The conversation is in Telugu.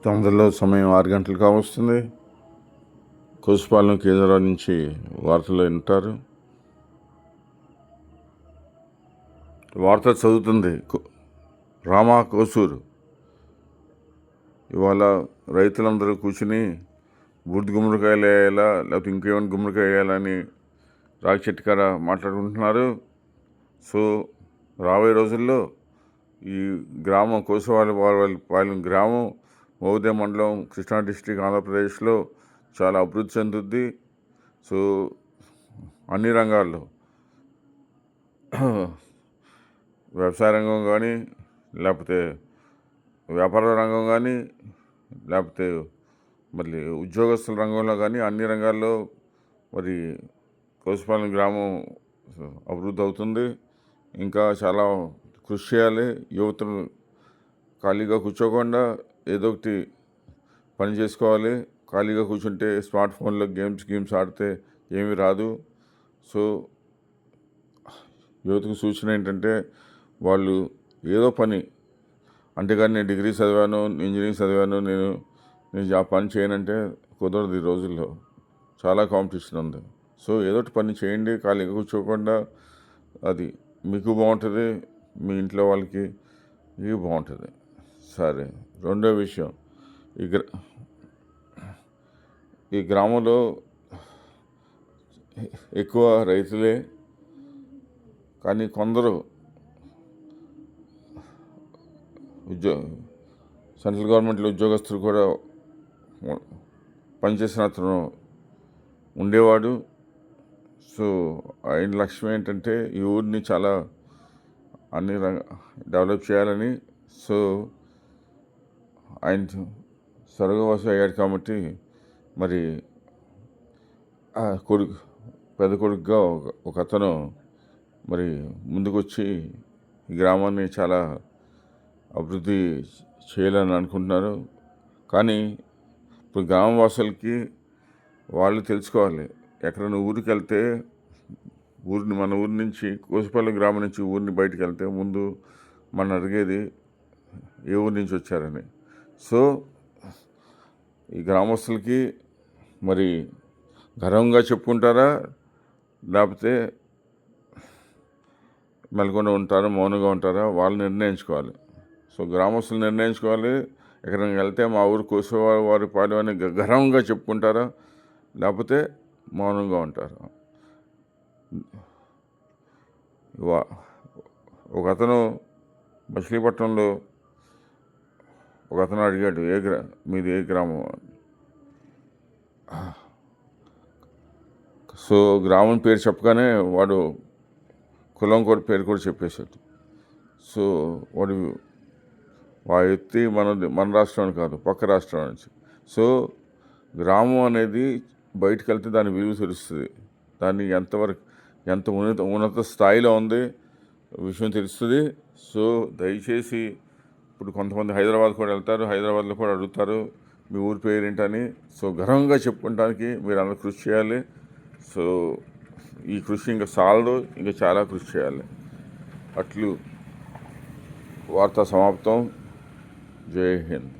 తొందరలో సమయం 6 గంటలు కావస్తుంది. కోసుపాలెం కేంద్రం నుంచి వార్తలు వింటారు. వార్త చదువుతుంది రామా కోసూరు. ఇవాళ రైతులందరూ కూర్చుని బూడిద గుమ్మడికాయలు వేయాలా లేకపోతే ఇంకేమైనా గుమ్మడికాయ వేయాలని రాగిచెట్టికాడ మాట్లాడుకుంటున్నారు. సో రాబోయే రోజుల్లో ఈ గ్రామం కోసపాలెం గ్రామం మోదే మండలం కృష్ణా డిస్ట్రిక్ట్ ఆంధ్రప్రదేశ్లో చాలా అభివృద్ధి చెందుద్ది. సో అన్ని రంగాల్లో వ్యవసాయ రంగం కానీ లేకపోతే వ్యాపార రంగం కానీ లేకపోతే మళ్ళీ ఉద్యోగస్తుల రంగంలో కానీ అన్ని రంగాల్లో మరి కోసుపాలెం గ్రామం అభివృద్ధి అవుతుంది. ఇంకా చాలా కృషి చేయాలి. యువతను ఖాళీగా కూర్చోకుండా ఏదో ఒకటి పని చేసుకోవాలి. ఖాళీగా కూర్చుంటే స్మార్ట్ ఫోన్లో గేమ్స్ ఆడితే ఏమీ రాదు. సో యువతకు సూచన ఏంటంటే వాళ్ళు ఏదో పని, అంతేగాని నేను డిగ్రీ చదివాను, ఇంజనీరింగ్ చదివాను, నేను ఆ పని చేయనంటే కుదరదు. ఈ రోజుల్లో చాలా కాంపిటీషన్ ఉంది. సో ఏదో ఒకటి పని చేయండి, ఖాళీగా కూర్చోకుండా. అది మీకు బాగుంటుంది, మీ ఇంట్లో వాళ్ళకి ఇది బాగుంటుంది. సరే, రెండో విషయం, ఈ గ్రామంలో ఎక్కువ రైతులే, కానీ కొందరు సెంట్రల్ గవర్నమెంట్లో ఉద్యోగస్తులు కూడా పనిచేసిన అతను ఉండేవాడు. సో ఆయన లక్ష్యం ఏంటంటే ఈ ఊరిని చాలా అన్ని డెవలప్ చేయాలని. సో ఆయన స్వర్గవాసి అయ్యాడు కాబట్టి మరి పెద్ద కొడుకుగా ఒక అతను మరి ముందుకొచ్చి ఈ గ్రామాన్ని చాలా అభివృద్ధి చేయాలని అనుకుంటున్నారు. కానీ ఇప్పుడు గ్రామవాసులకి వాళ్ళు తెలుసుకోవాలి. ఎక్కడైనా ఊరికి వెళ్తే మన ఊరి నుంచి కోసుపాలెం గ్రామం నుంచి ఊరిని బయటికి వెళ్తే ముందు మనం అడిగేది ఏ ఊరి నుంచి వచ్చారని. సో ఈ గ్రామస్తులకి మరి గర్వంగా చెప్పుకుంటారా లేకపోతే మెలకుండా ఉంటారా, మౌనంగా ఉంటారా, వాళ్ళు నిర్ణయించుకోవాలి. సో గ్రామస్తులు నిర్ణయించుకోవాలి. ఎక్కడికి వెళ్తే మా ఊరు కోసేవారి పాడు అని గర్వంగా చెప్పుకుంటారా లేకపోతే మౌనంగా ఉంటారా. ఒక అతను మచిలీపట్నంలో ఒక అతను అడిగాడు, మీది ఏ గ్రామం. సో గ్రామం పేరు చెప్పగానే వాడు కులం కూడా పేరు కూడా చెప్పేశాడు. సో వాడు ఎత్తి మన రాష్ట్రానికి కాదు, పక్క రాష్ట్రం నుంచి. సో గ్రామం అనేది బయటకు వెళ్తే దాని విలువ తెలుస్తుంది, దాన్ని ఎంత ఉన్నత స్థాయిలో ఉంది విషయం తెలుస్తుంది. సో దయచేసి ఇప్పుడు కొంతమంది హైదరాబాద్ కూడా వెళ్తారు, హైదరాబాద్లో కూడా అడుగుతారు మీ ఊరి పేరు ఏంటని. సో గర్వంగా చెప్పుకోవడానికి మీరు అందరూ కృషి చేయాలి. సో ఈ కృషి ఇంకా చాలదు, ఇంకా చాలా కృషి చేయాలి. అట్లు వార్తా సమాప్తం. జై హింద్.